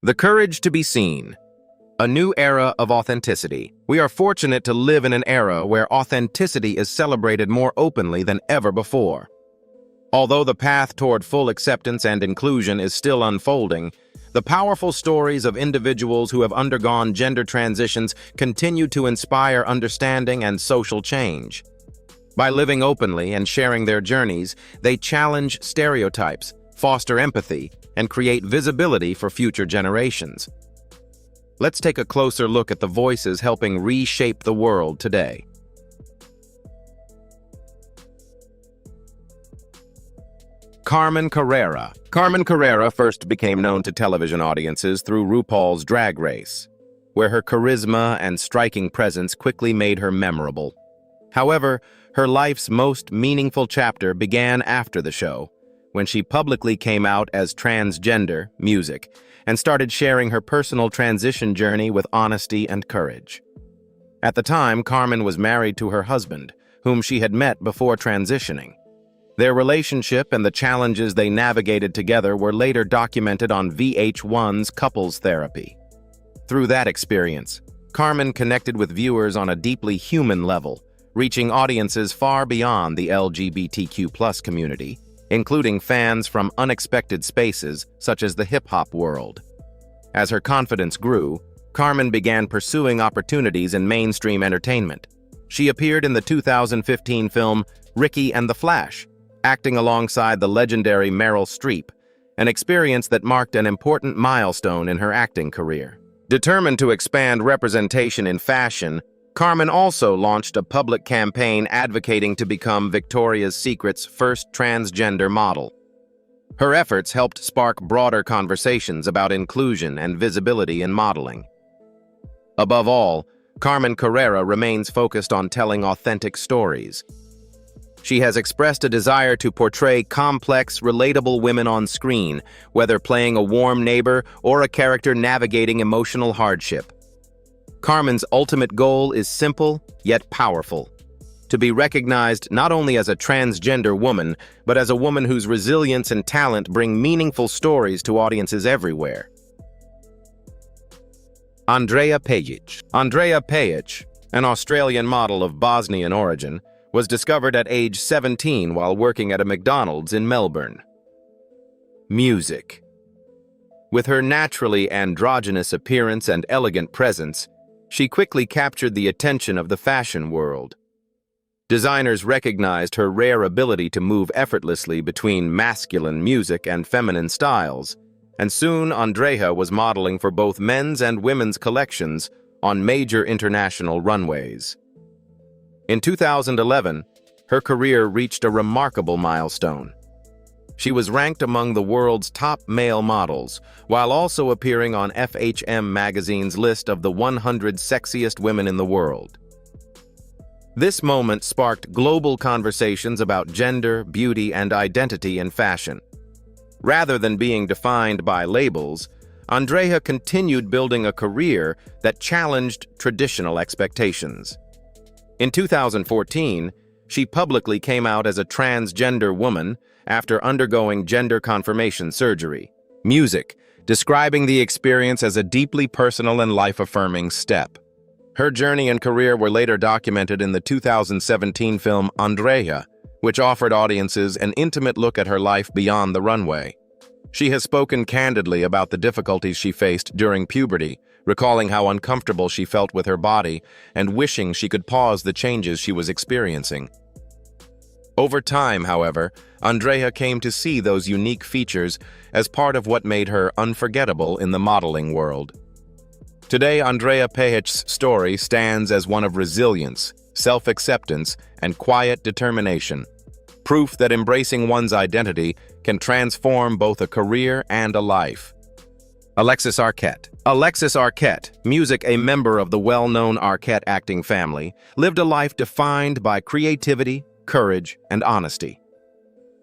The courage to be seen. A new era of authenticity. We are fortunate to live in an era where authenticity is celebrated more openly than ever before. Although the path toward full acceptance and inclusion is still unfolding, the powerful stories of individuals who have undergone gender transitions continue to inspire understanding and social change. By living openly and sharing their journeys, they challenge stereotypes, foster empathy, and create visibility for future generations. Let's take a closer look at the voices helping reshape the world today. Carmen Carrera. Carmen Carrera first became known to television audiences through RuPaul's Drag Race, where her charisma and striking presence quickly made her memorable. However, her life's most meaningful chapter began after the show, when she publicly came out as transgender music and started sharing her personal transition journey with honesty and courage. At the time, Carmen was married to her husband, whom she had met before transitioning. Their relationship and the challenges they navigated together were later documented on VH1's Couples Therapy. Through that experience, Carmen connected with viewers on a deeply human level, reaching audiences far beyond the LGBTQ+ community, including fans from unexpected spaces such as the hip-hop world. As her confidence grew, Carmen began pursuing opportunities in mainstream entertainment. She appeared in the 2015 film Ricky and the Flash, acting alongside the legendary Meryl Streep, an experience that marked an important milestone in her acting career. Determined to expand representation in fashion, Carmen also launched a public campaign advocating to become Victoria's Secret's first transgender model. Her efforts helped spark broader conversations about inclusion and visibility in modeling. Above all, Carmen Carrera remains focused on telling authentic stories. She has expressed a desire to portray complex, relatable women on screen, whether playing a warm neighbor or a character navigating emotional hardship. Carmen's ultimate goal is simple, yet powerful: to be recognized not only as a transgender woman, but as a woman whose resilience and talent bring meaningful stories to audiences everywhere. Andrea Pejic. Andrea Pejic, an Australian model of Bosnian origin, was discovered at age 17 while working at a McDonald's in Melbourne. Music. With her naturally androgynous appearance and elegant presence, she quickly captured the attention of the fashion world. Designers recognized her rare ability to move effortlessly between masculine music and feminine styles, and soon Andrea was modeling for both men's and women's collections on major international runways. In 2011, her career reached a remarkable milestone. She was ranked among the world's top male models, while also appearing on FHM magazine's list of the 100 sexiest women in the world. This moment sparked global conversations about gender, beauty, and identity in fashion. Rather than being defined by labels, Andrea continued building a career that challenged traditional expectations. In 2014, she publicly came out as a transgender woman after undergoing gender confirmation surgery. Music, describing the experience as a deeply personal and life-affirming step. Her journey and career were later documented in the 2017 film Andrea, which offered audiences an intimate look at her life beyond the runway. She has spoken candidly about the difficulties she faced during puberty, recalling how uncomfortable she felt with her body and wishing she could pause the changes she was experiencing. Over time, however, Andrea came to see those unique features as part of what made her unforgettable in the modeling world. Today, Andrea Pejic's story stands as one of resilience, self-acceptance, and quiet determination, proof that embracing one's identity can transform both a career and a life. Alexis Arquette. Alexis Arquette, music a member of the well-known Arquette acting family, lived a life defined by creativity, courage, and honesty.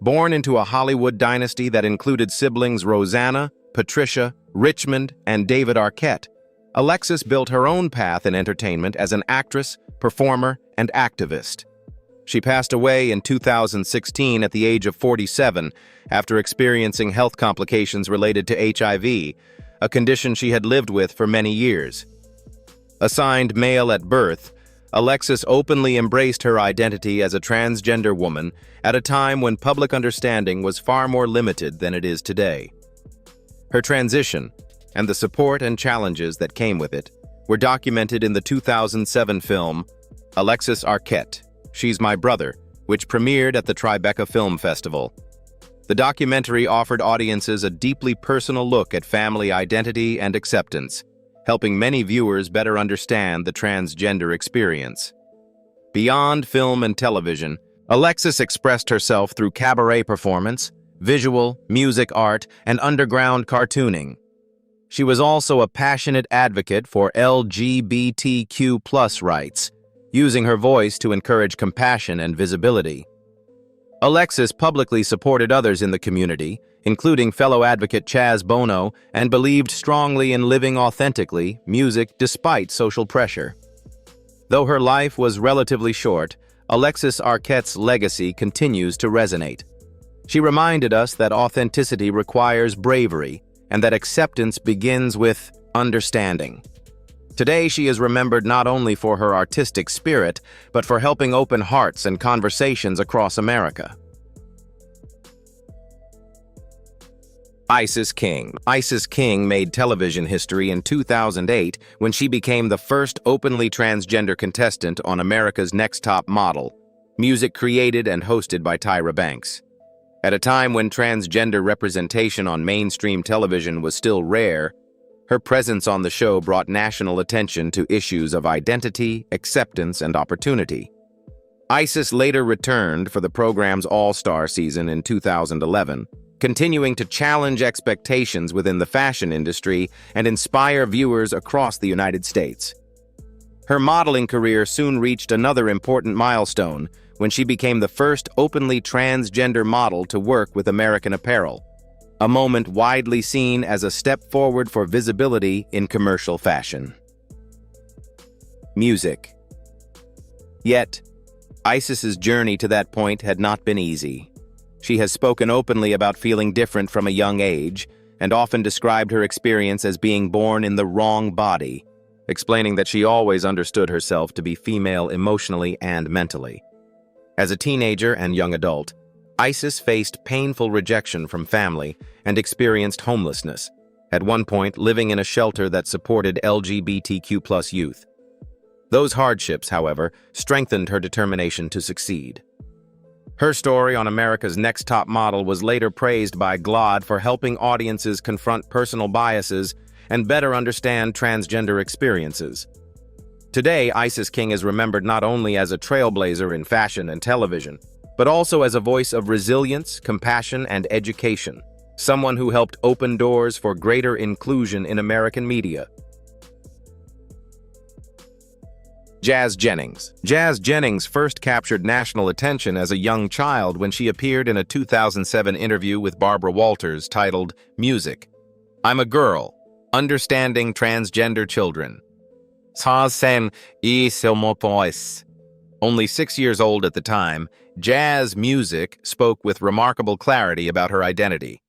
Born into a Hollywood dynasty that included siblings Rosanna, Patricia, Richmond, and David Arquette, Alexis built her own path in entertainment as an actress, performer, and activist. She passed away in 2016 at the age of 47 after experiencing health complications related to HIV, a condition she had lived with for many years. Assigned male at birth, Alexis openly embraced her identity as a transgender woman at a time when public understanding was far more limited than it is today. Her transition, and the support and challenges that came with it, were documented in the 2007 film Alexis Arquette, She's My Brother, which premiered at the Tribeca Film Festival. The documentary offered audiences a deeply personal look at family identity and acceptance, helping many viewers better understand the transgender experience. Beyond film and television, Alexis expressed herself through cabaret performance, visual, music art, and underground cartooning. She was also a passionate advocate for LGBTQ+ rights, using her voice to encourage compassion and visibility. Alexis publicly supported others in the community, including fellow advocate Chaz Bono, and believed strongly in living authentically music despite social pressure. Though her life was relatively short, Alexis Arquette's legacy continues to resonate. She reminded us that authenticity requires bravery and that acceptance begins with understanding. Today, she is remembered not only for her artistic spirit, but for helping open hearts and conversations across America. Isis King. Isis King made television history in 2008 when she became the first openly transgender contestant on America's Next Top Model, music created and hosted by Tyra Banks. At a time when transgender representation on mainstream television was still rare, her presence on the show brought national attention to issues of identity, acceptance, and opportunity. Isis later returned for the program's All-Star season in 2011, continuing to challenge expectations within the fashion industry and inspire viewers across the United States. Her modeling career soon reached another important milestone when she became the first openly transgender model to work with American Apparel, a moment widely seen as a step forward for visibility in commercial fashion. Music. Yet, Isis's journey to that point had not been easy. She has spoken openly about feeling different from a young age and often described her experience as being born in the wrong body, explaining that she always understood herself to be female emotionally and mentally. As a teenager and young adult, Isis faced painful rejection from family and experienced homelessness, at one point living in a shelter that supported LGBTQ+ youth. Those hardships, however, strengthened her determination to succeed. Her story on America's Next Top Model was later praised by GLAAD for helping audiences confront personal biases and better understand transgender experiences. Today, Isis King is remembered not only as a trailblazer in fashion and television, but also as a voice of resilience, compassion, and education, someone who helped open doors for greater inclusion in American media. Jazz Jennings. Jazz Jennings first captured national attention as a young child when she appeared in a 2007 interview with Barbara Walters titled Music. I'm a Girl, Understanding Transgender Children. Only 6 years old at the time, Jazz Music spoke with remarkable clarity about her identity.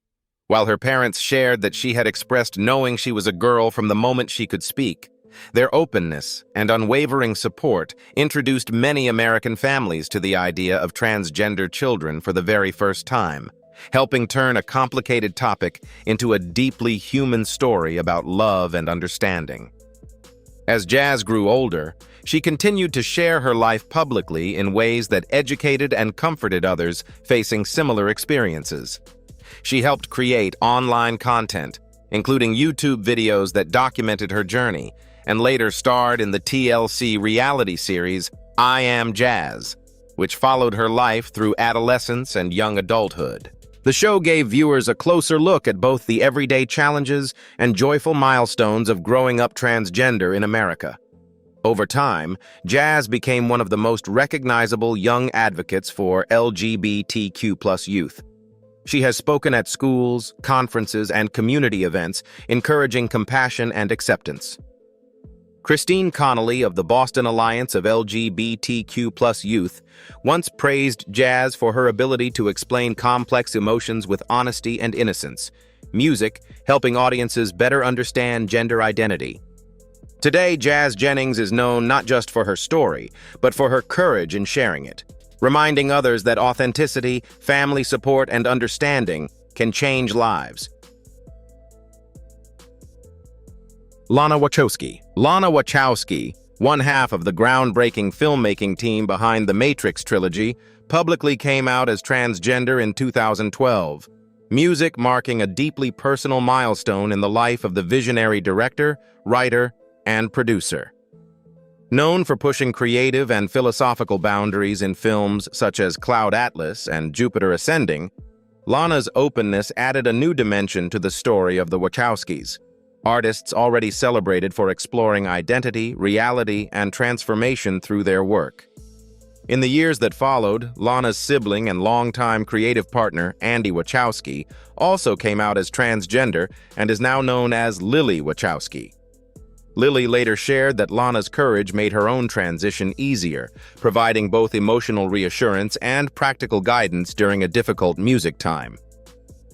While her parents shared that she had expressed knowing she was a girl from the moment she could speak, their openness and unwavering support introduced many American families to the idea of transgender children for the very first time, helping turn a complicated topic into a deeply human story about love and understanding. As Jazz grew older, she continued to share her life publicly in ways that educated and comforted others facing similar experiences. She helped create online content, including YouTube videos that documented her journey, and later starred in the TLC reality series I Am Jazz, which followed her life through adolescence and young adulthood. The show gave viewers a closer look at both the everyday challenges and joyful milestones of growing up transgender in America. Over time, Jazz became one of the most recognizable young advocates for LGBTQ+ youth. She has spoken at schools, conferences, and community events, encouraging compassion and acceptance. Christine Connolly of the Boston Alliance of LGBTQ+ Youth once praised Jazz for her ability to explain complex emotions with honesty and innocence, music, helping audiences better understand gender identity. Today, Jazz Jennings is known not just for her story, but for her courage in sharing it, reminding others that authenticity, family support, and understanding can change lives. Lana Wachowski. Lana Wachowski, one half of the groundbreaking filmmaking team behind the Matrix trilogy, publicly came out as transgender in 2012. Music marking a deeply personal milestone in the life of the visionary director, writer, and producer. Known for pushing creative and philosophical boundaries in films such as Cloud Atlas and Jupiter Ascending, Lana's openness added a new dimension to the story of the Wachowskis, artists already celebrated for exploring identity, reality, and transformation through their work. In the years that followed, Lana's sibling and longtime creative partner, Andy Wachowski, also came out as transgender and is now known as Lily Wachowski. Lily later shared that Lana's courage made her own transition easier, providing both emotional reassurance and practical guidance during a difficult music time.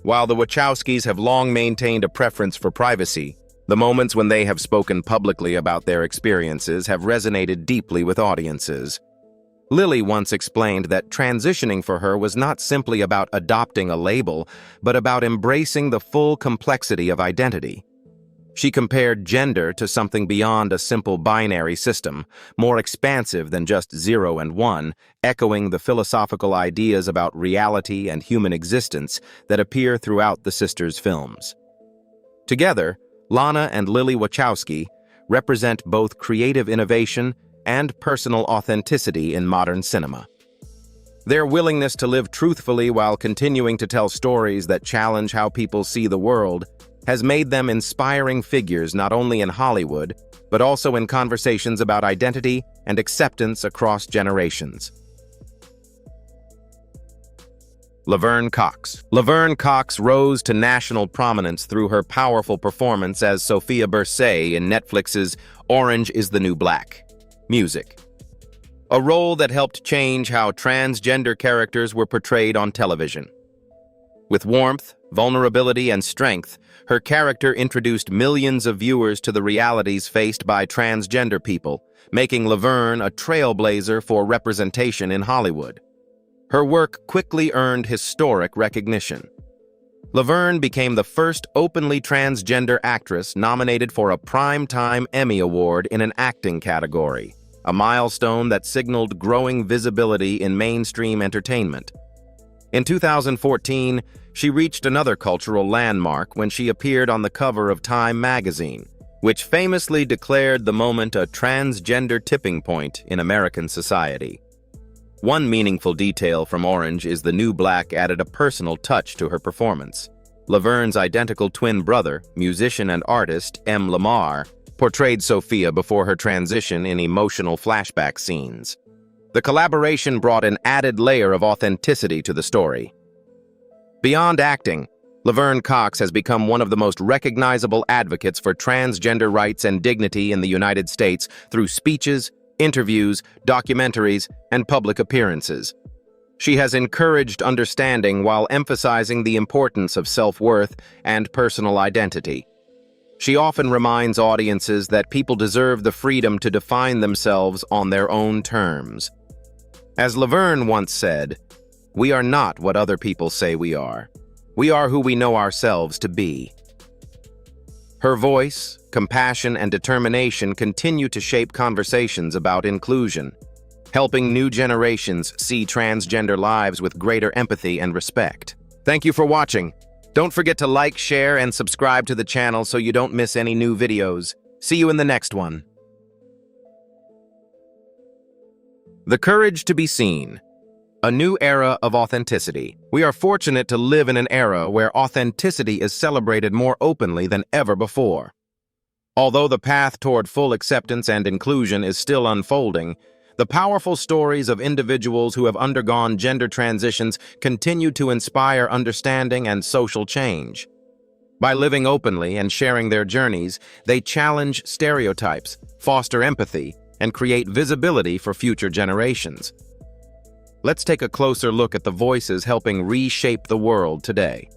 While the Wachowskis have long maintained a preference for privacy, the moments when they have spoken publicly about their experiences have resonated deeply with audiences. Lily once explained that transitioning for her was not simply about adopting a label, but about embracing the full complexity of identity. She compared gender to something beyond a simple binary system, more expansive than just 0 and 1, echoing the philosophical ideas about reality and human existence that appear throughout the sisters' films. Together, Lana and Lily Wachowski represent both creative innovation and personal authenticity in modern cinema. Their willingness to live truthfully while continuing to tell stories that challenge how people see the world has made them inspiring figures not only in Hollywood, but also in conversations about identity and acceptance across generations. Laverne Cox. Laverne Cox rose to national prominence through her powerful performance as Sophia Bursay in Netflix's Orange is the New Black. Music. A role that helped change how transgender characters were portrayed on television. With warmth, vulnerability, and strength, her character introduced millions of viewers to the realities faced by transgender people, making Laverne a trailblazer for representation in Hollywood. Her work quickly earned historic recognition. Laverne became the first openly transgender actress nominated for a Primetime Emmy Award in an acting category, a milestone that signaled growing visibility in mainstream entertainment. In 2014, she reached another cultural landmark when she appeared on the cover of Time magazine, which famously declared the moment a transgender tipping point in American society. One meaningful detail from Orange is the New Black added a personal touch to her performance. Laverne's identical twin brother, musician and artist M. Lamar, portrayed Sophia before her transition in emotional flashback scenes. The collaboration brought an added layer of authenticity to the story. Beyond acting, Laverne Cox has become one of the most recognizable advocates for transgender rights and dignity in the United States through speeches, interviews, documentaries, and public appearances. She has encouraged understanding while emphasizing the importance of self-worth and personal identity. She often reminds audiences that people deserve the freedom to define themselves on their own terms. As Laverne once said, "We are not what other people say we are. We are who we know ourselves to be." Her voice, compassion, and determination continue to shape conversations about inclusion, helping new generations see transgender lives with greater empathy and respect. Thank you for watching. Don't forget to like, share, and subscribe to the channel so you don't miss any new videos. See you in the next one. The courage to be seen. A new era of authenticity. We are fortunate to live in an era where authenticity is celebrated more openly than ever before. Although the path toward full acceptance and inclusion is still unfolding, the powerful stories of individuals who have undergone gender transitions continue to inspire understanding and social change. By living openly and sharing their journeys, they challenge stereotypes, foster empathy, and create visibility for future generations. Let's take a closer look at the voices helping reshape the world today.